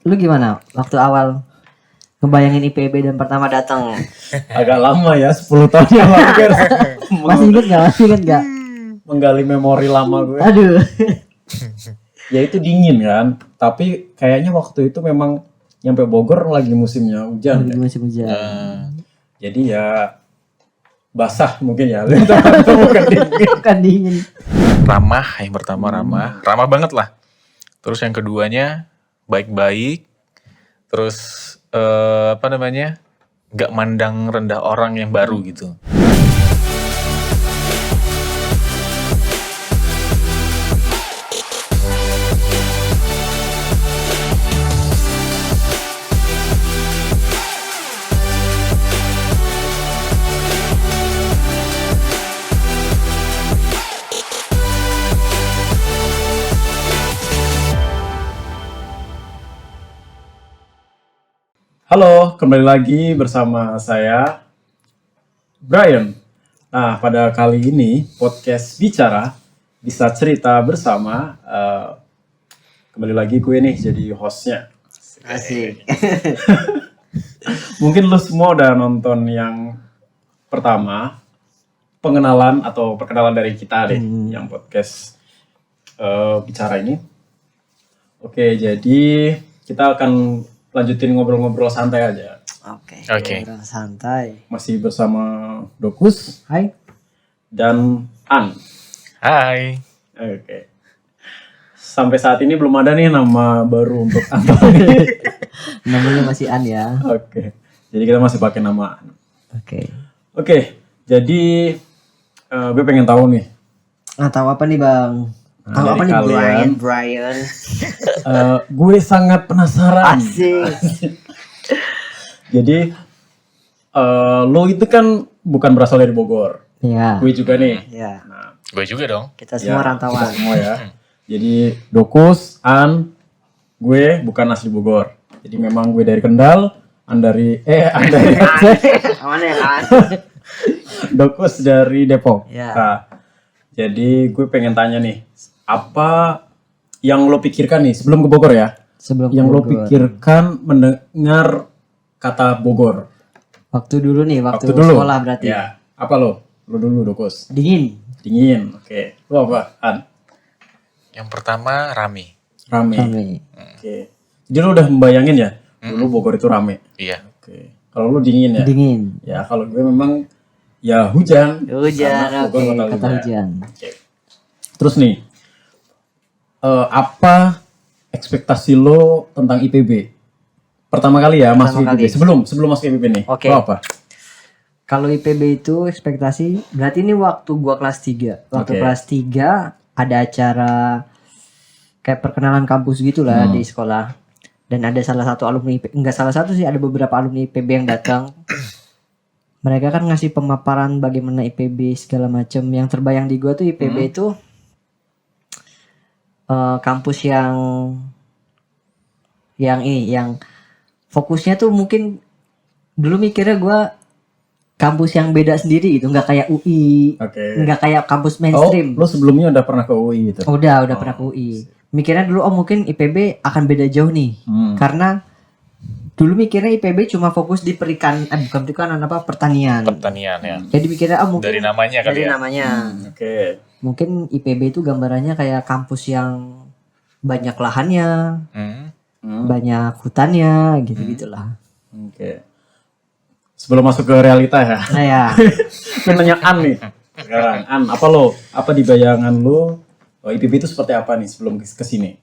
Lu gimana waktu awal ngebayangin IPB dan pertama datang? Agak lama ya, 10 tahun yang lalu kan. Masih inget gak? Menggali memori lama gue. Aduh. Ya itu dingin kan, tapi kayaknya waktu itu memang nyampe Bogor lagi musimnya hujan. Lagi Ya. musim hujan. Jadi ya basah mungkin ya. Itu bukan dingin. Bukan dingin. Ramah, yang pertama ramah banget lah. Terus yang keduanya baik-baik. Terus nggak mandang rendah orang yang baru gitu. Halo, kembali lagi bersama saya Brian. Nah, pada kali ini podcast Bicara bisa cerita bersama. Kembali lagi gue nih jadi hostnya. Asik. Mungkin lu semua udah nonton yang pertama, pengenalan atau perkenalan dari kita deh, yang podcast Bicara ini. Oke, jadi kita akan lanjutin ngobrol-ngobrol santai aja. Oke. Oke. Santai. Masih bersama Dokus Hai. dan An. Hai. Oke. Sampai saat ini belum ada nih nama baru untuk Anthony. Namanya masih An ya. Oke. Jadi kita masih pakai nama An. Oke. Oke. Jadi gue pengen tahu nih. Nah, tahu apa nih, Bang? Tahu dari apa nih, kalian. Brian? Gue sangat penasaran. Asik. Jadi lo itu kan bukan berasal dari Bogor. Iya. Gue juga nih. Iya. Nah, Gue juga dong. Kita semua ya, rantauan. kita semua ya. Jadi Dokus, An, gue bukan asli Bogor. Jadi memang gue dari Kendal, An dari Mana ya, An? Dokus dari Depok. Ya. Nah, jadi gue pengen tanya nih, apa yang lo pikirkan nih sebelum ke Bogor ya? Sebelum Yang lo Bogor. pikirkan mendengar kata Bogor? Waktu dulu nih, waktu dulu. sekolah berarti. Ya. Apa lo? Lo dulu Dokus. Dingin. Dingin. Oke. Lo apa? An? Yang pertama rame. Rame. Rame. Oke. Jadi lo udah membayangin ya? Dulu Bogor itu rame. Iya. Oke. Kalau lo dingin ya? Dingin. Ya kalau gue memang ya hujan. Hujan, Karena Bogor oke, kota kata hujan. Oke. Terus nih, apa ekspektasi lo tentang IPB? Pertama kali ya masuk Pertama IPB. kali. Sebelum masuk IPB nih. Oke. Lo apa? Kalau IPB itu ekspektasi, berarti ini waktu gua kelas 3. Waktu Oke. kelas 3 ada acara kayak perkenalan kampus gitu lah di sekolah. Dan ada salah satu alumni enggak salah satu sih, ada beberapa alumni IPB yang datang. Mereka kan ngasih pemaparan bagaimana IPB segala macam. Yang terbayang di gua tuh IPB itu kampus yang fokusnya tuh mungkin dulu mikirnya gua kampus yang beda sendiri gitu, nggak kayak UI, Oke. nggak kayak kampus Oh, mainstream. lo sebelumnya udah pernah ke UI gitu? Udah pernah ke UI. Mikirnya dulu mungkin IPB akan beda jauh nih, karena dulu mikirnya IPB cuma fokus di pertanian. Pertanian ya. Jadi mikirnya mungkin Dari namanya kali dari ya. namanya. Oke. Mungkin IPB itu gambarannya kayak kampus yang banyak lahannya, banyak hutannya, gitu-gitulah. Oke. Sebelum masuk ke realita ya. Nah ya, Gue nanya An nih. Sekarang An, apa lo? Apa di bayangan lo? IPB itu seperti apa nih sebelum ke sini?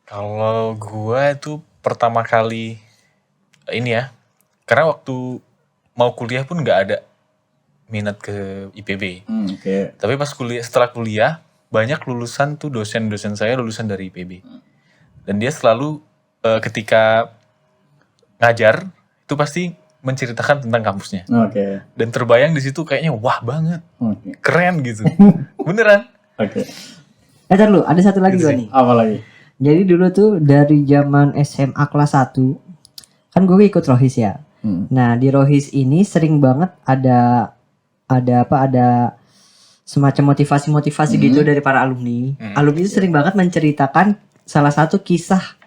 Kalau gue itu pertama kali ini ya. Karena waktu mau kuliah pun nggak ada minat ke IPB. Oke. Tapi pas setelah kuliah banyak lulusan tuh dosen-dosen saya lulusan dari IPB. Dan dia selalu ketika ngajar itu pasti menceritakan tentang kampusnya. Oke. Dan terbayang di situ kayaknya wah banget, Oke. keren gitu. Beneran. Oke. ntar lu ada satu lagi gua nih. Apa lagi? Jadi dulu tuh dari zaman SMA kelas 1 kan gue ikut Rohis ya. Nah, di Rohis ini sering banget ada semacam motivasi gitu dari para alumni. Alumni itu sering banget menceritakan salah satu kisah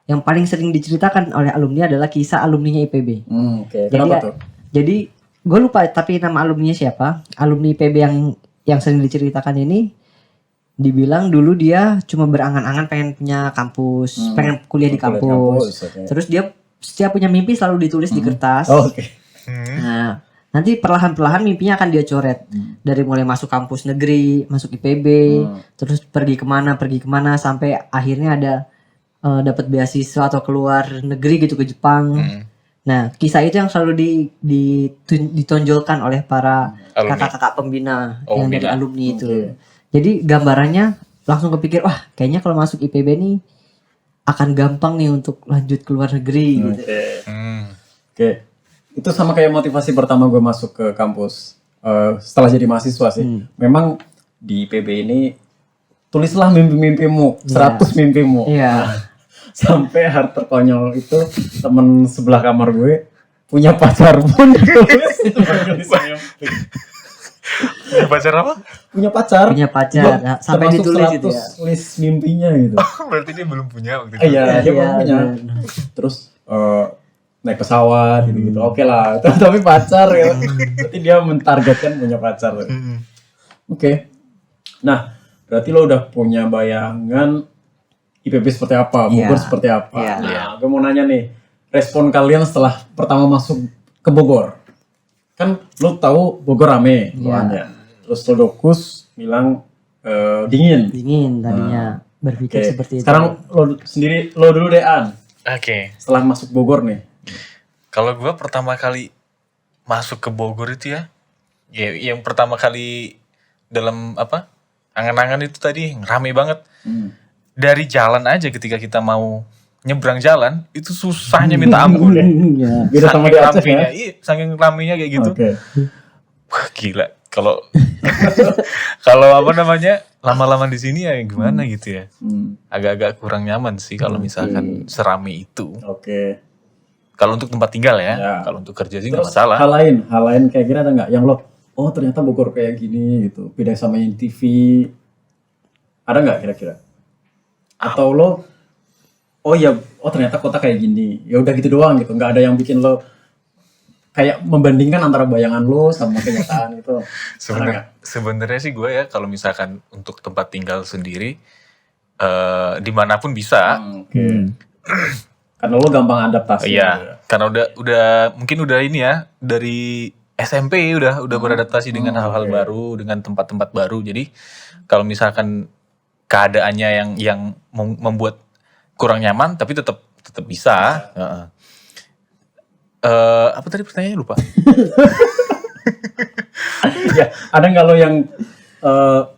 yang paling sering diceritakan oleh alumni adalah kisah alumninya IPB. Oke. Kenapa tuh? Jadi gue lupa tapi nama alumninya siapa. Alumni IPB yang sering diceritakan ini dibilang dulu dia cuma berangan-angan pengen punya kampus, pengen kuliah di kampus. Okay. Terus dia setiap punya mimpi selalu ditulis di kertas. Oke. Nah, nanti perlahan-perlahan mimpinya akan dia coret. Dari mulai masuk kampus negeri, masuk IPB, terus pergi kemana sampai akhirnya ada dapat beasiswa atau keluar negeri gitu ke Jepang. Nah, kisah itu yang selalu ditonjolkan oleh para kakak-kakak pembina yang dari alumni itu. Jadi gambarannya langsung kepikir, wah kayaknya kalau masuk IPB nih akan gampang nih untuk lanjut ke luar negeri. Gitu. Oke. Itu sama kayak motivasi pertama gue masuk ke kampus setelah jadi mahasiswa sih. Memang di IPB ini tulislah mimpi-mimpimu, 100 mimpimu. Iya. Sampai hal terkonyol itu temen sebelah kamar gue punya pacar pun tulis Punya pacar apa? punya pacar. Punya pacar. Nah, sampai termasuk ditulis itu 100 ya. list mimpinya gitu. Berarti dia belum punya waktu itu. Iya, dia belum punya. benar. Terus naik pesawat gitu-gitu. Oke lah, tapi pacar ya. Berarti dia mentargetkan punya pacar. Oke. Nah, berarti lo udah punya bayangan IPB seperti apa, Bogor seperti apa. Nah, gue mau nanya nih, respon kalian setelah pertama masuk ke Bogor. Kan lo tahu Bogor rame, terus Lodokus bilang dingin. Dingin tadinya berpikir seperti itu. Sekarang lo dulu deh An. Oke. Setelah masuk Bogor nih. Kalau gue pertama kali masuk ke Bogor itu ya yang pertama kali dalam angan-angan itu tadi rame banget. Dari jalan aja ketika kita mau nyebrang jalan itu susahnya minta ampun deh. Beda sama di Aceh ya. Iya, saking ramenya kayak gitu. Oke. Wah gila. Kalau lama-lama di sini ya gimana gitu ya. Agak-agak kurang nyaman sih kalau misalkan serami itu. Oke. Kalau untuk tempat tinggal ya. Kalau untuk kerja sih nggak Terus masalah. hal lain kayak gini ada nggak yang lo ternyata Bogor kayak gini gitu, beda sama yang TV, ada nggak kira-kira? Atau lo ternyata kota kayak gini, ya udah gitu doang gitu, nggak ada yang bikin lo kayak membandingkan antara bayangan lo sama kenyataan itu. Sebenarnya sih gue ya kalau misalkan untuk tempat tinggal sendiri dimanapun bisa. Karena lo gampang adaptasi. Iya, karena udah mungkin udah ini ya dari SMP udah beradaptasi dengan hal-hal baru, dengan tempat-tempat baru. Jadi kalau misalkan keadaannya yang membuat kurang nyaman, tapi tetap bisa. Apa tadi pertanyaannya lupa? Ya, ada nggak lo yang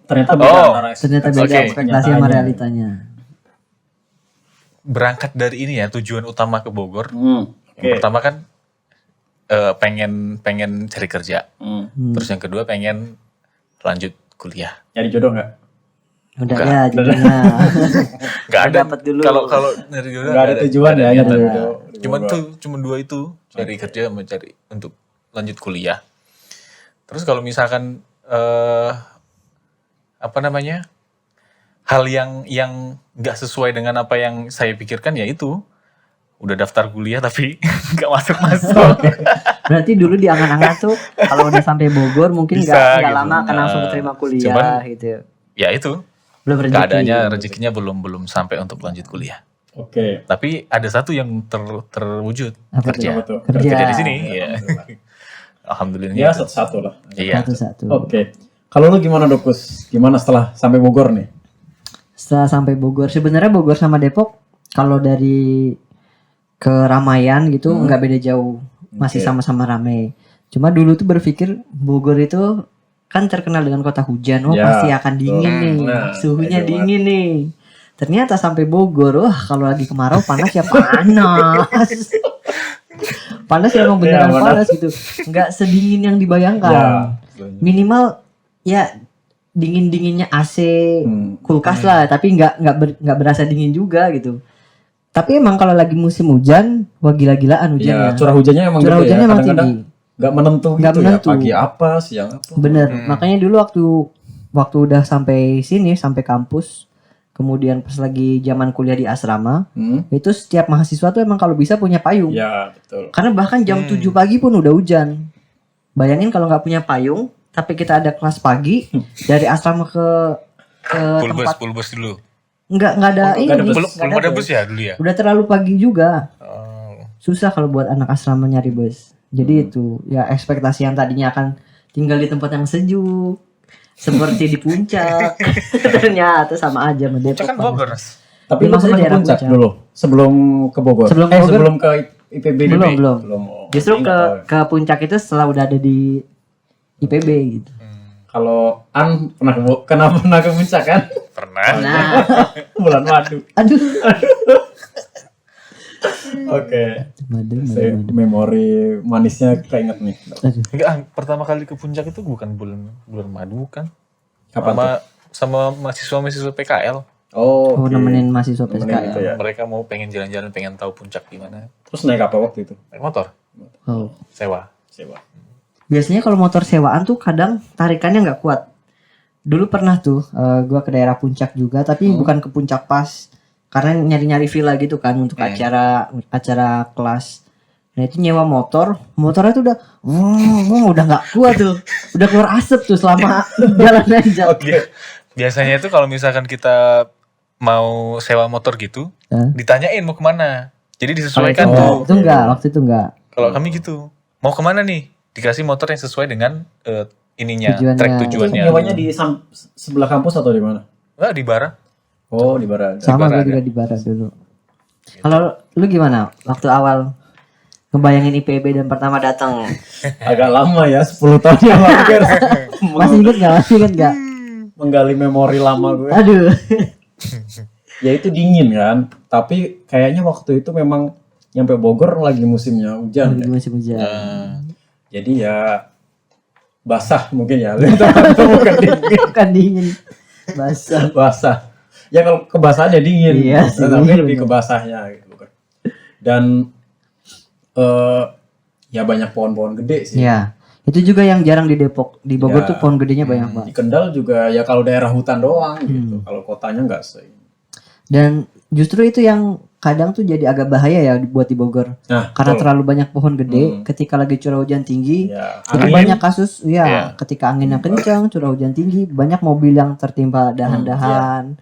ternyata beda antara ekspektasi sama realitanya? Berangkat dari ini ya tujuan utama ke Bogor. Yang pertama kan pengen cari kerja. Terus yang kedua pengen lanjut kuliah. Nyari jodoh nggak? Udah ya jodohnya. Nggak ada. Dulu. Kalau nyari jodoh nggak ada tujuan ya. Cuma dua itu cari kerja sama cari untuk lanjut kuliah. Terus kalau misalkan hal yang nggak sesuai dengan apa yang saya pikirkan ya itu udah daftar kuliah tapi nggak masuk. Berarti dulu di angan-angan tuh kalau udah sampai Bogor mungkin nggak gitu. lama akan langsung keterima kuliah gitu. Ya itu belum rezekinya belum sampai untuk lanjut kuliah. Oke. Tapi ada satu yang terwujud, kerja di sini. Ya. Alhamdulillah. Ya satu-satu lah. Iya. Satu-satu. Oke. Kalau lu gimana Dokus? Gimana setelah sampai Bogor nih? Setelah sampai Bogor, sebenarnya Bogor sama Depok kalau dari keramaian gitu nggak beda jauh, masih sama-sama ramai. Cuma dulu tuh berpikir Bogor itu kan terkenal dengan kota hujan, pasti akan dingin nih, suhunya dingin nih. Ternyata sampai Bogor, kalau lagi kemarau panas ya panas. Panas ya emang beneran panas gitu, nggak sedingin yang dibayangkan. Minimal ya dingin-dinginnya AC, kulkas lah, tapi nggak berasa dingin juga gitu. Tapi emang kalau lagi musim hujan, wah gila-gilaan hujannya. Ya, curah hujannya emang tinggi. Gak menentu gitu ya, pagi apa, siang apa. Bener, makanya dulu waktu udah sampai sini, sampai kampus kemudian pas lagi zaman kuliah di asrama, Hmm? itu setiap mahasiswa tuh emang kalau bisa punya payung. Ya, betul. Karena bahkan jam 7 pagi pun udah hujan. Bayangin kalau nggak punya payung, tapi kita ada kelas pagi dari asrama ke tempat Pulbus dulu. nggak ada nggak ada ini, bus. nggak Belum ada bus ya dulu ya? Udah terlalu pagi juga. Oh. Susah kalau buat anak asrama nyari bus. Jadi itu ya ekspektasi yang tadinya akan tinggal di tempat yang sejuk, seperti di puncak, ternyata sama aja sama Depok. Puncak kan Bogor, Mas. Tapi Ya, lu maksudnya pernah ke daerah puncak puncak. dulu sebelum ke Bogor. Sebelum ke Bogor? Sebelum ke IPB. Belum. Oh, Justru ini nggak tahu ya. ke puncak itu setelah udah ada di IPB gitu. Kalau An pernah ke puncak kan? Pernah. Nah, Bulan madu. aduh. Oke. Madu. Memori manisnya keinget nih. Aduh. Enggak, pertama kali ke puncak itu bukan bulan madu kan? Kapan Sama mahasiswa PKL. Oh, Oh, oke. nemenin mahasiswa Nemenin PSKL. itu ya. Mereka mau pengen jalan-jalan, pengen tahu puncak gimana. Terus naik apa waktu itu? Naik motor, Oh. sewa. Sewa. Biasanya kalau motor sewaan tuh kadang tarikannya nggak kuat. Dulu pernah tuh gua ke daerah puncak juga, tapi bukan ke puncak pas, karena nyari-nyari villa gitu kan untuk acara kelas. Nah itu nyewa motornya tuh udah nggak kuat tuh, udah keluar asap tuh selama jalan aja. Oke. Biasanya itu kalau misalkan kita mau sewa motor gitu, Hah? ditanyain mau kemana. Jadi disesuaikan Oh, tuh. itu enggak, waktu itu enggak. Kalau kami gitu, mau kemana nih? Dikasih motor yang sesuai dengan ininya, Tujuannya. track Itu tujuannya. nyewanya di sebelah kampus atau di mana? Enggak di Bara. Oh, di Barat. Sama gue Barada. juga di Barat dulu. Kalau lu gimana waktu awal ngebayangin IPB dan pertama datang? Agak lama ya, 10 tahun yang lalu. Masih inget nggak? Menggali memori lama gue. Aduh. Ya itu dingin kan, tapi kayaknya waktu itu memang nyampe Bogor lagi musimnya hujan. Lagi musim hujan. Jadi ya basah mungkin ya. Itu bukan dingin, Bukan dingin, basah. basah. Ya kalau kebasahannya dingin, Iya sih, tapi lebih bener. ke basahnya gitu kan. Dan ya banyak pohon-pohon gede sih. Ya, itu juga yang jarang di Depok. Di Bogor Ya. tuh pohon gedenya banyak banget. Di Kendal juga ya kalau daerah hutan doang gitu. Kalau kotanya enggak sih. Dan justru itu yang kadang tuh jadi agak bahaya ya buat di Bogor. Nah, Karena betul. terlalu banyak pohon gede, ketika lagi curah hujan tinggi, Ya, itu angin. banyak kasus ya Iya. ketika anginnya kencang, curah hujan tinggi, banyak mobil yang tertimpa dahan-dahan.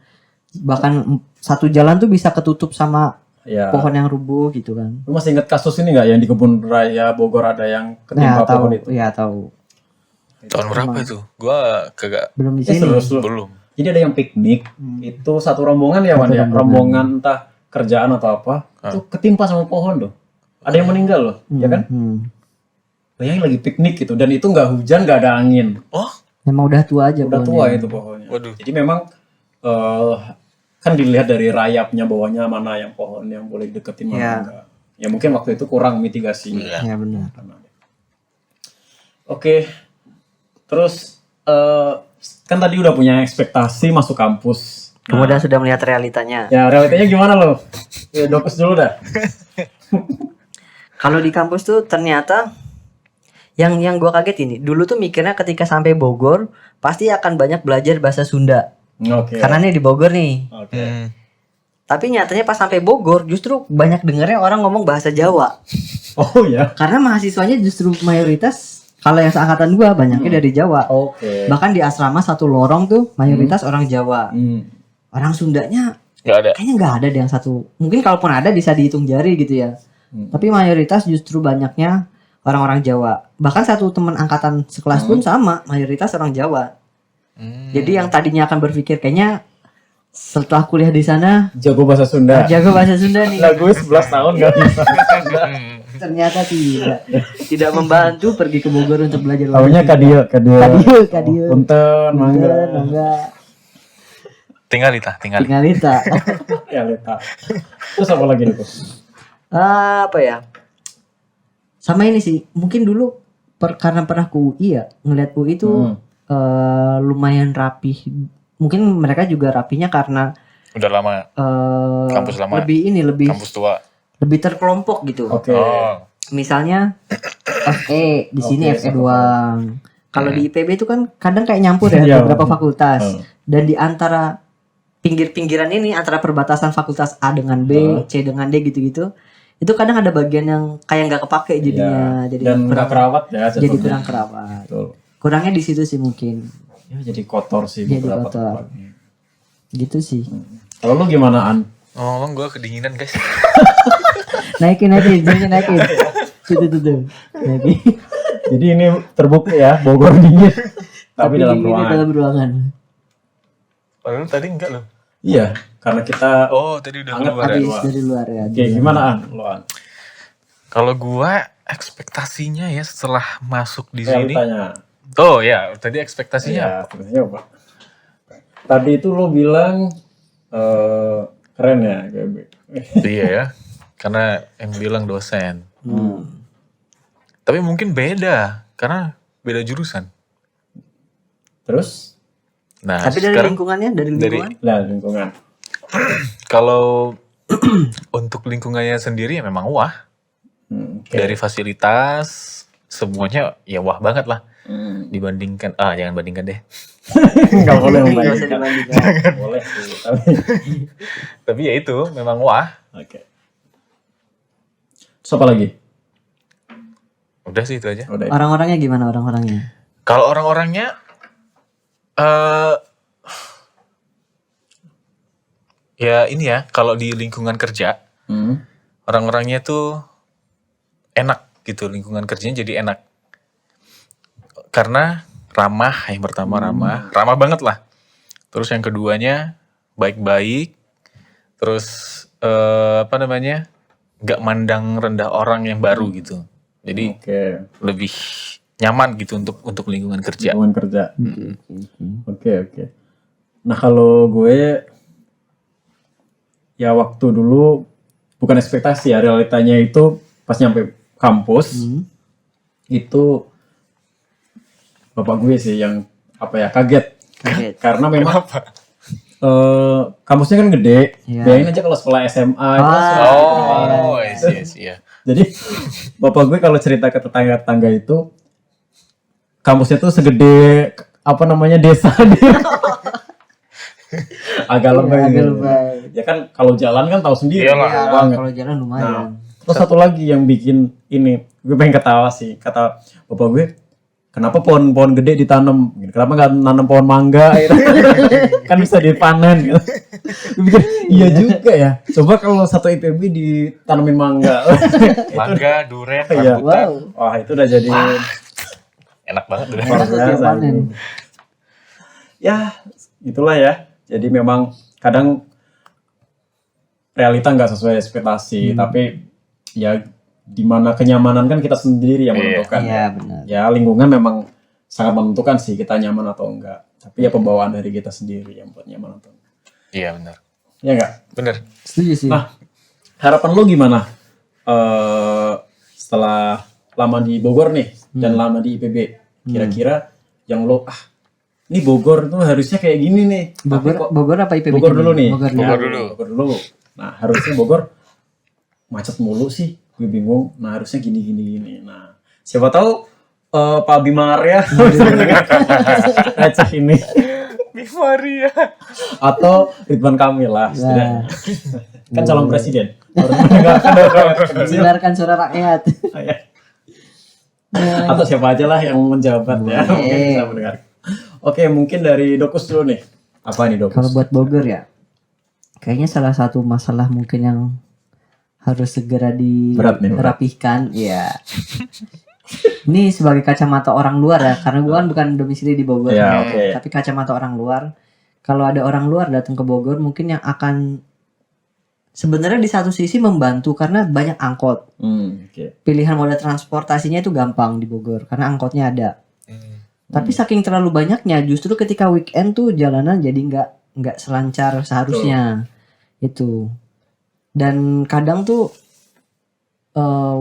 Bahkan satu jalan tuh bisa ketutup sama Ya. pohon yang rubuh gitu kan. Lu masih inget kasus ini nggak yang di kebun raya Bogor ada yang Nah, ketimpa tahu, pohon itu? ya tahu. Tahun berapa itu? Gua kagak Belum di Eh, sini. serius lu? belum. Jadi ada yang piknik, itu satu rombongan ya Wan ya, rombongan entah kerjaan atau apa, itu ketimpa sama pohon loh. Ada yang meninggal loh, ya kan? Bayangin lagi piknik gitu, dan itu nggak hujan, nggak ada angin, Oh, Memang udah tua aja udah pohonnya. tua itu pohonnya. Waduh. Jadi memang kan dilihat dari rayapnya bawahnya mana yang pohon yang boleh deketin mana Ya. enggak. Ya mungkin waktu itu kurang mitigasinya. Ya benar. Oke, terus kan tadi udah punya ekspektasi masuk kampus. Kemudian sudah melihat realitanya. Ya realitanya gimana lo? Ya Dokus dulu dah. Kalau di kampus tuh ternyata yang gua kaget ini. Dulu tuh mikirnya ketika sampai Bogor pasti akan banyak belajar bahasa Sunda. Oke. Karena nih di Bogor nih. Oke. Tapi nyatanya pas sampai Bogor justru banyak dengernya orang ngomong bahasa Jawa. Oh ya. Karena mahasiswanya justru mayoritas kalau yang seangkatan gua banyaknya dari Jawa. Oke. Bahkan di asrama satu lorong tuh mayoritas orang Jawa. Orang Sundanya nggak ada. kayaknya nggak ada deh yang satu. Mungkin kalaupun ada bisa dihitung jari gitu ya. Tapi mayoritas justru banyaknya orang-orang Jawa. Bahkan satu teman angkatan sekelas pun sama, mayoritas orang Jawa. Jadi yang tadinya akan berpikir kayaknya setelah kuliah di sana Jago bahasa Sunda. jago bahasa Sunda nih. Nah gue 11 tahun gak bisa. Ternyata tidak membantu pergi ke Bogor untuk belajar bahasa Taunya Sunda. Kadio. Punten, mangga. Mangga. Tinggal Tinggalita. Ya Leta. Terus apa lagi nih, Bos? Apa ya? Sama ini sih, mungkin dulu karena pernah ke UI ya, ngeliat UI itu lumayan rapih. Mungkin mereka juga rapihnya karena udah lama kampus lama. lebih Kampus tua. lebih terkelompok gitu. Oke. Oh, Misalnya FE di sini Oke, FE sama. doang. Kalau di IPB itu kan kadang kayak nyampur ya Iya. beberapa fakultas. Dan di antara pinggir-pinggiran ini antara perbatasan fakultas A dengan B, C dengan D gitu-gitu. Itu kadang ada bagian yang kayak nggak kepake jadinya, jadi dan nggak kerawat ya jadi jatuhnya. kurang kerawat. Betul. Kurangnya di situ sih mungkin. Ya, jadi kotor sih Jadi beberapa kotor. tempatnya. Gitu sih. Kalau lu gimana An? Ngomong gue kedinginan guys. Naikin, jangan naikin. Tuh. Naikin. Jadi ini terbukti ya Bogor dingin, tapi dalam dinginnya ruangan. dalam ruangan. Padahal tadi enggak loh. Iya, karena kita Oh tadi udah Hangat keluar ya. Habis luar. dari luar ya. Oke, gimana An? Lo An? Kalau gua ekspektasinya ya setelah masuk di sini. Realitanya. Oh ya, tadi ekspektasinya. Iya, sebenarnya apa? Tadi itu lo bilang keren ya, GB. Iya ya. Karena yang bilang dosen. Tapi mungkin beda karena beda jurusan. Terus, Nah, Tapi dari sekarang lingkungannya, dari lingkungan. nah lingkungan. kalau untuk lingkungannya sendiri ya memang wah. Oke. Dari fasilitas semuanya ya wah banget lah Hmm. dibandingkan jangan bandingkan deh. Nggak boleh Nggak usah membandingkan. dibandingkan. Boleh sih, tapi Tapi ya itu memang wah. oke. Terus apa lagi? Udah sih itu aja. Udah. Orang-orangnya gimana orang-orangnya? Kalau orang-orangnya ya ini ya, kalau di lingkungan kerja Hmm. orang-orangnya tuh enak gitu, lingkungan kerjanya jadi enak. Karena ramah, yang pertama ramah banget lah. Terus yang keduanya baik-baik. Terus apa namanya? Nggak mandang rendah orang yang baru gitu. Jadi Oke. lebih nyaman gitu untuk lingkungan kerja. Lingkungan kerja. Oke. Nah kalau gue ya waktu dulu bukan ekspektasi ya, realitanya itu pas nyampe kampus itu bapak gue sih yang kaget. Kaget. Karena memang kampusnya kan gede. Iya. Bayangin aja kalau sekolah SMA itu Oh, iya. jadi bapak gue kalau cerita ke tetangga-tetangga itu kampusnya tuh segede desa dia. Agak lebay. agak gitu. lebay. Ya kan kalau jalan kan tahu sendiri. Iyalah. jauh Ya, banget. kalau jalan Nah, lumayan. terus satu lagi yang bikin ini, gue pengen ketawa sih. Kata bapak gue, kenapa pohon-pohon gede ditanam? Kenapa nggak nanam pohon mangga? Gitu. Kan bisa dipanen. Gitu. Gue pikir, iya juga ya. Coba kalau satu IPB ditanamin mangga. Mangga, duren, Iya. rambutan. Wow. Wah itu udah jadi Enak banget udah. luar Enak tuh tiap biasa. panen. Ya, itulah ya. Jadi memang kadang realita nggak sesuai ekspektasi, tapi ya di mana kenyamanan kan kita sendiri yang menentukan. Iya benar. Ya lingkungan memang sangat menentukan sih kita nyaman atau enggak. Tapi ya pembawaan dari kita sendiri yang buat nyaman atau enggak. Iya benar. Ya enggak? Benar. Setuju sih. Nah, harapan lu gimana? Setelah lama di Bogor nih dan lama di IPB, kira-kira yang lo ini Bogor tuh harusnya kayak gini nih. Tapi kok Bogor apa IPB? Bogor dulu nih. Bogor Ya, dulu. Bogor dulu. Nah, harusnya Bogor macet mulu sih. Gue bingung. Nah, harusnya gini. Nah, siapa tahu Pak Bima Arya bisa mendengarkan ngecek ini. Maria. Atau Ridwan Kamil lah. setidaknya. Kan calon presiden. Harus mendengarkan. Dengarkan suara rakyat. Atau siapa aja lah yang menjabat ya. Mungkin bisa mendengar. Oke, mungkin dari Dokus dulu nih. Apa nih Dokus? Kalau buat Bogor ya, kayaknya salah satu masalah mungkin yang harus segera Berat nih, berat. dirapihkan. Iya. Ini sebagai kacamata orang luar ya, karena gue kan bukan domisili di Bogor, Ya, oke. tapi kacamata orang luar. Kalau ada orang luar datang ke Bogor, mungkin yang akan sebenarnya di satu sisi membantu karena banyak angkot. Oke. Pilihan moda transportasinya itu gampang di Bogor karena angkotnya ada. Tapi saking terlalu banyaknya, justru ketika weekend tuh jalanan jadi nggak selancar seharusnya. Itu. Dan kadang tuh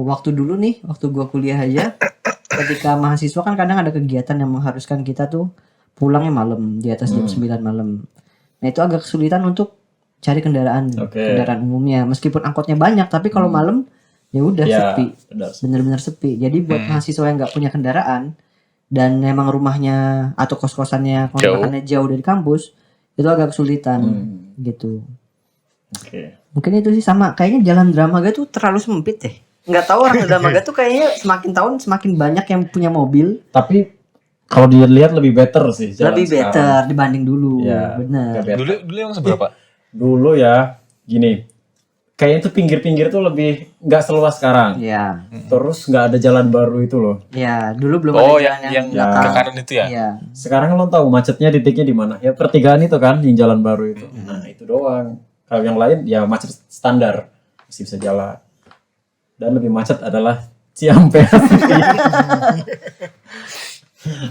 waktu dulu nih, waktu gua kuliah aja, ketika mahasiswa kan kadang ada kegiatan yang mengharuskan kita tuh pulangnya malam, di atas jam 9 malam. Nah, itu agak kesulitan untuk cari kendaraan umumnya. Meskipun angkotnya banyak, tapi kalau malam ya udah Ya, sepi. benar. Bener-bener sepi. Jadi buat mahasiswa yang nggak punya kendaraan dan memang rumahnya atau kos-kosannya kontrakannya jauh dari kampus, itu agak kesulitan gitu. Oke. Mungkin itu sih sama kayaknya jalan Dramaga tuh terlalu sempit deh. Nggak tahu orang Dramaga tuh kayaknya semakin tahun semakin banyak yang punya mobil. Tapi kalau dilihat lebih better sih jalan Lebih sekarang. better dibanding dulu. Iya, Bener. nggak better. Dulu emang seberapa? Dulu ya gini, kayaknya tuh pinggir-pinggir tuh lebih nggak seluas sekarang. Iya. Terus nggak ada jalan baru itu loh. Iya, dulu belum Oh, ada jalan yang belakang. ke kanan itu ya? Iya. Sekarang lo tahu macetnya titiknya di mana? Ya pertigaan itu kan, yang jalan baru itu. Nah itu doang. Kalau yang lain ya macet standar, masih bisa jalan. Dan lebih macet adalah Ciampea.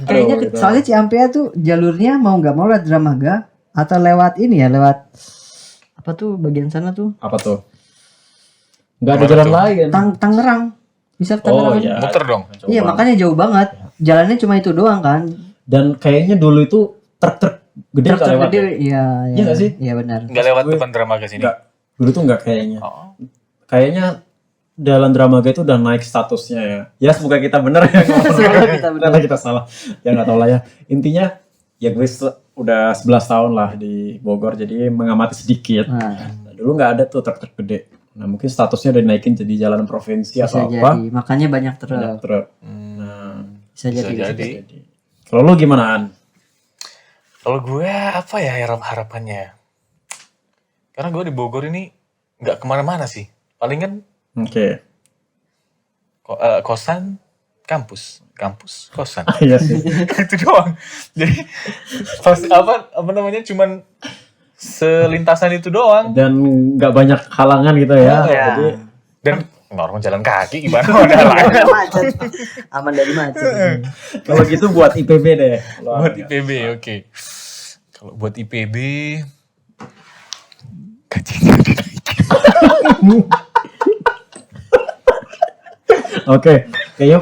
Kayaknya Aduh, itu. soalnya Ciampea tuh jalurnya mau nggak mau lewat Dramaga atau lewat ini ya, lewat apa tuh bagian sana tuh? Apa tuh? Nggak ada Mana jalan tuh? lain. Tangerang. Bisa ke Oh Tangerang. iya. Muter dong. Iya, Coba. makanya jauh banget. Jalannya cuma itu doang kan. Dan kayaknya dulu itu truk-truk gede nggak Truk lewat. gede, Ya? iya. Iya nggak sih? Iya benar. Nggak lewat Gue- depan Dramaga sini. Nggak. Dulu tuh nggak kayaknya. Oh. Kayaknya Jalan Dramaga itu udah naik statusnya ya. Ya semoga kita bener ya. Semoga kita bener. Ternyata kita salah. Ya nggak tahu lah ya. Intinya ya gue udah 11 tahun lah di Bogor jadi mengamati sedikit. Nah, Nah, dulu nggak ada tuh truk-truk gede. Nah mungkin statusnya udah dinaikin jadi jalan provinsi bisa atau jadi. apa. Makanya banyak truk. Banyak truk. Bisa Bisa jadi. jadi. Jadi. Kalau lu gimana An? Kalau gue apa ya harapannya? Karena gue di Bogor ini nggak kemana-mana sih. Paling kan Oke. kosan, kampus, kosan. Iya sih. Itu doang. Jadi pas apa namanya cuman selintasan itu doang. Dan nggak banyak halangan gitu ya. Iya. Jadi Dan orang jalan kaki gimana ada halangan. Nggak macet. Aman dari macet. kalau gitu buat IPB deh. Lo Buat apa? IPB, oke. Kalau buat IPB gajinya dinaikin. Oke, kayaknya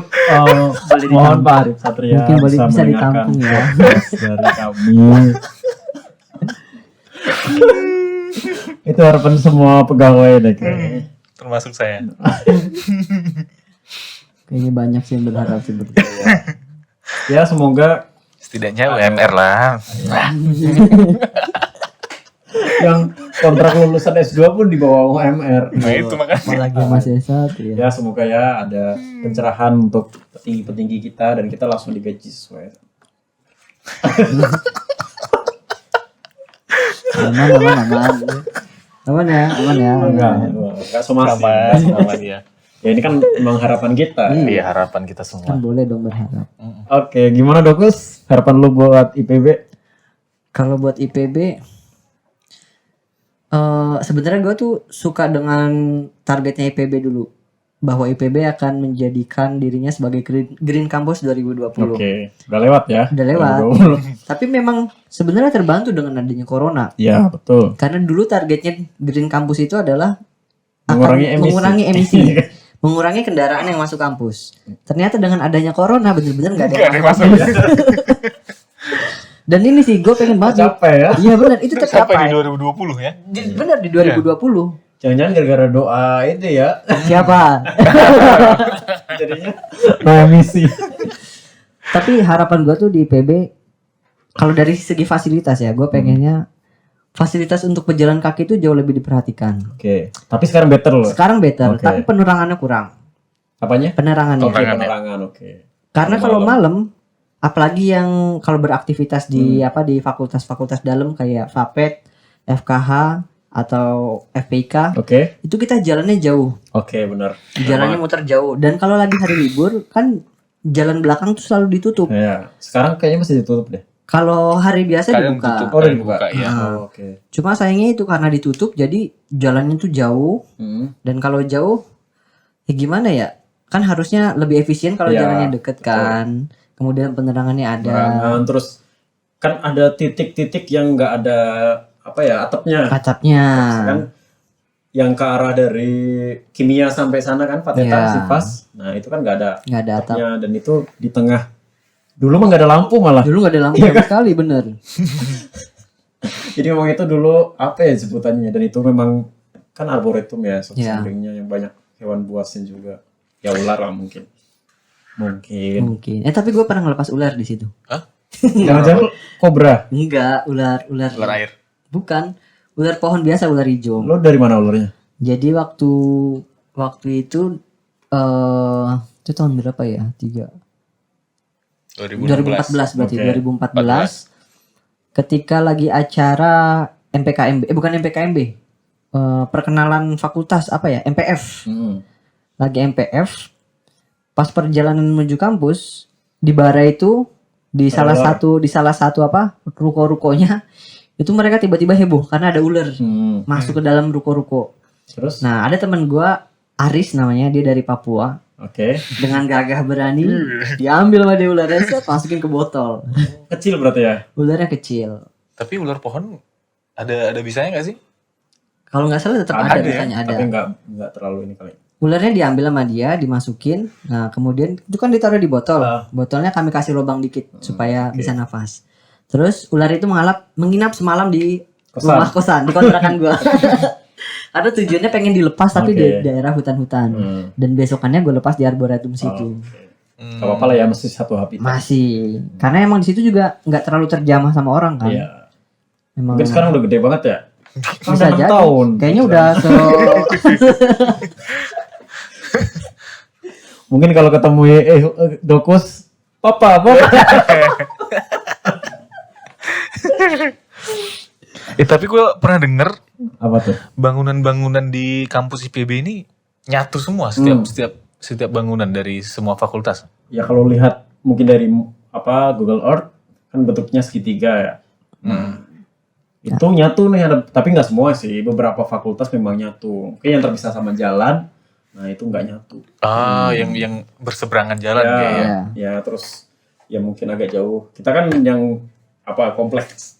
mohon Pak Arif Satria Mungkin boleh bisa mendengarkan ditampung ya. podcast dari kami. Itu harapan semua pegawai deh kayaknya. Termasuk saya. Kayaknya banyak sih yang berharap seperti itu. Ya semoga Setidaknya UMR lah. yang kontrak lulusan S2 pun di bawah UMR. Nah itu makanya. Apalagi masih S1 ya. Ya semoga ya ada pencerahan untuk petinggi-petinggi kita dan kita langsung digaji sesuai. Aman. Aman ya. Enggak somasi. Sama dia. Ya ini kan memang harapan kita. Iya harapan kita Kan semua. boleh dong berharap. Oke, gimana Dokus? Harapan lu buat IPB? Kalau buat IPB, sebenarnya gue tuh suka dengan targetnya IPB dulu, bahwa IPB akan menjadikan dirinya sebagai Green Campus 2020. Oke, udah lewat ya? Udah lewat. 2020. Tapi memang sebenarnya terbantu dengan adanya corona. Ya, betul. Karena dulu targetnya Green Campus itu adalah Mengurangi emisi. mengurangi emisi, mengurangi kendaraan yang masuk kampus. Ternyata dengan adanya corona bener-bener nggak ada Nggak ada yang yang masuk. Dan ini sih gue pengen banget. Capek ya? Iya benar itu Sampai di tercapai. 2020 ya. Benar di 2020. Jangan-jangan gara-gara doa itu ya. Siapa? Jadinya no emisi. Tapi harapan gue tuh di IPB, kalau dari segi fasilitas ya, gue pengennya fasilitas untuk pejalan kaki itu jauh lebih diperhatikan. Oke, tapi sekarang better loh. Sekarang better, Oke. tapi penerangannya kurang. Apanya? Penerangannya. Oke, Penerangan ya. penerangan, oke. Karena Kalau kalau malam, apalagi yang kalau beraktivitas di di fakultas-fakultas dalam kayak FAPET, FKH atau FPIK, Oke, itu kita jalannya jauh. oke benar. Jalannya muter jauh. Dan kalau lagi hari libur kan jalan belakang tuh selalu ditutup. Ya, sekarang kayaknya masih ditutup deh. Kalau hari biasa Kadang dibuka. tutup, Oh, udah kadang dibuka. buka ya. Oh, oke. Cuma sayangnya itu karena ditutup jadi jalannya tuh jauh. Hmm. Dan kalau jauh ya gimana ya? Kan harusnya lebih efisien kalau Ya, jalannya deket kan. Kemudian penerangannya ada. Penerangan, terus kan ada titik-titik yang nggak ada apa ya atapnya. Kacapnya. Kan yang ke arah dari kimia sampai sana kan Fateta, Iya. Sifas. Nah, itu kan nggak ada Nggak ada atap. atapnya dan itu di tengah. Dulu mah nggak ada lampu malah. Dulu nggak ada lampu Iya sama sekali bener. Jadi memang itu dulu apa ya sebutannya dan itu memang kan arboretum ya Iya. sampingnya yang banyak hewan buasnya juga. Ya ular lah mungkin. Mungkin. Mungkin. Tapi gue pernah ngelepas ular di situ. Hah? Jangan-jangan kobra. Enggak, ular Ular air. bukan. Ular pohon biasa, ular hijau. Lo dari mana ularnya? Jadi waktu itu itu tahun berapa ya? 2014 berarti. Oke. 2014 ketika lagi acara MPKMB, bukan MPKMB, perkenalan fakultas apa ya, MPF. Lagi MPF, pas perjalanan menuju kampus di Bara itu di salah satu apa ruko-rukonya itu mereka tiba-tiba heboh karena ada ular masuk ke dalam ruko-ruko. Terus? Nah, ada teman gua Aris namanya, dia dari Papua. Oke. Dengan gagah berani diambil sama dia ularnya, set, masukin ke botol. Kecil berarti ya? Ularnya kecil. Tapi ular pohon ada bisanya nggak sih? Kalau nggak salah tetap ada ya? bisanya, ada. Tapi nggak terlalu ini kali. Ularnya diambil sama dia, dimasukin. Nah, kemudian itu kan ditaruh di botol. Botolnya kami kasih lubang dikit supaya bisa nafas. Terus ular itu menginap semalam di rumah kosan, di kontrakan gua. Karena tujuannya pengen dilepas tapi di daerah hutan-hutan. Dan besokannya gue lepas di arboretum situ. Gak apa-apa lah ya, masih satu habitat. Masih. Karena emang di situ juga nggak terlalu terjamah sama orang kan. Iya. Emang Mungkin sekarang udah gede banget ya. Kan bisa udah 6 jadi. tahun. Kayaknya udah Mungkin kalau ketemu Dokus, papa. Tapi gue pernah denger Apa tuh? bangunan-bangunan di kampus IPB ini nyatu semua setiap bangunan dari semua fakultas. Ya kalau lihat mungkin dari Google Earth kan bentuknya segitiga ya. Itu nyatu nih, tapi nggak semua sih. Beberapa fakultas memang nyatu. Mungkin yang terpisah sama jalan, nah itu nggak nyatu. Yang berseberangan jalan Ya, ya. ya terus ya mungkin agak jauh. Kita kan yang kompleks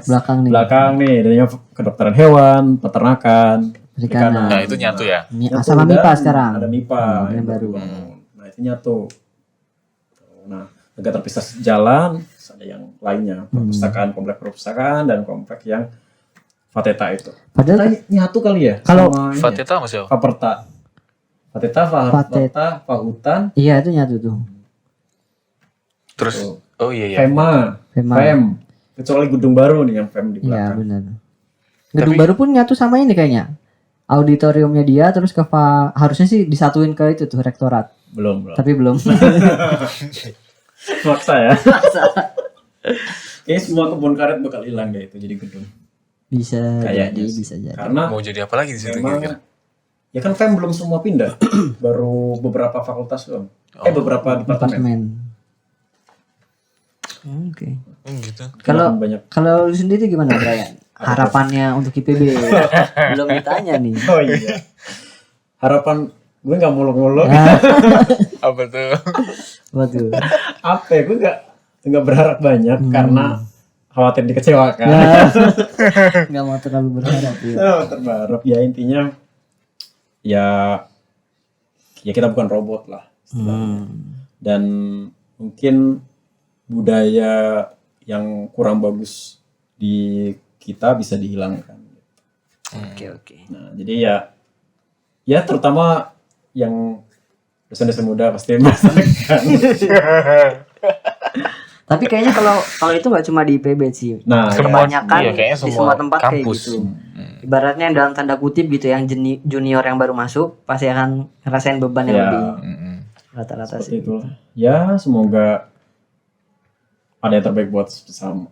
belakang nih. nih, dan yang kedokteran hewan, peternakan, Perikanan. Nah itu nyatu ya. Nyatu Sama udah, MIPA sekarang. ada MIPA yang baru. Nah itu nyatu. Nah agak terpisah jalan, terus ada yang lainnya, perpustakaan, komplek perpustakaan, dan komplek yang Fateta itu. Padahal Nyatu kali ya? Kalau sama ini ya? Fateta masih apa? Fateta, Fahutan, iya itu nyatu tuh. Terus iya. Fema. Fem. Kecuali gedung baru nih yang Fem di Iya belakang. benar. Gedung baru pun nyatu sama ini kayaknya. Auditoriumnya dia terus ke harusnya sih disatuin ke itu tuh rektorat. Belum. Tapi belum. Maksa ya. Kayaknya semua kebun karet bakal hilang deh itu jadi gedung. Bisa Kayaknya jadi, sih. bisa jadi. Karena Mau jadi apa lagi di situ memang kira-kira? ya kan Fem belum semua pindah. Baru beberapa fakultas doang. Beberapa departemen. Oke. Gitu. Kalau banyak. kalau lu sendiri gimana, Brian? Harapannya untuk IPB? Belum ditanya nih. Oh iya. Harapan gue nggak muluk-muluk. Apa tuh? Waduh. Apa ya? Gue nggak berharap banyak karena khawatir dikecewakan. Nggak mau terlalu berharap ya. Terberharap ya, intinya ya kita bukan robot lah istilahnya. Dan mungkin budaya yang kurang bagus di kita bisa dihilangkan. Oke. Nah, jadi ya terutama yang dosen-dosen muda pasti merasakan. Tapi kayaknya kalau itu nggak cuma di IPB sih. Nah, Kebanyakan iya, kayaknya di semua semua tempat kayak kampus. gitu. Ibaratnya dalam tanda kutip gitu, yang junior yang baru masuk pasti akan ngerasain beban yang Ya. lebih rata-rata seperti sih. itulah. Ya, semoga ada yang terbaik buat bersama.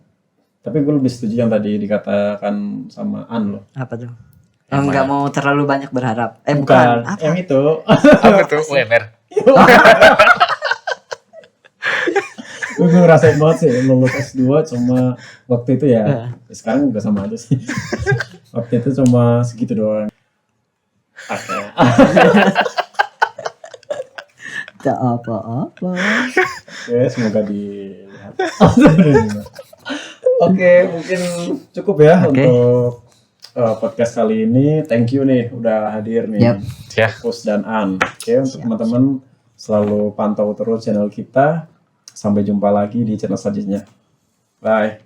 Tapi gue lebih setuju yang tadi dikatakan sama An loh. Apa tuh? Nggak mau terlalu banyak berharap. Bukan. Bukan, Apa? yang itu. Apa tuh? UMR. Gue ngerasain banget sih lulus S2 cuma waktu itu ya. Sekarang udah sama aja sih. Waktu itu cuma segitu doang. Tak apa-apa. Oke, semoga dilihat. Oke, mungkin cukup ya Oke. untuk podcast kali ini. Thank you nih udah hadir nih. Yap. Ya. Pus dan An. Oke, untuk teman-teman selalu pantau terus channel kita. Sampai jumpa lagi di channel selanjutnya. Bye.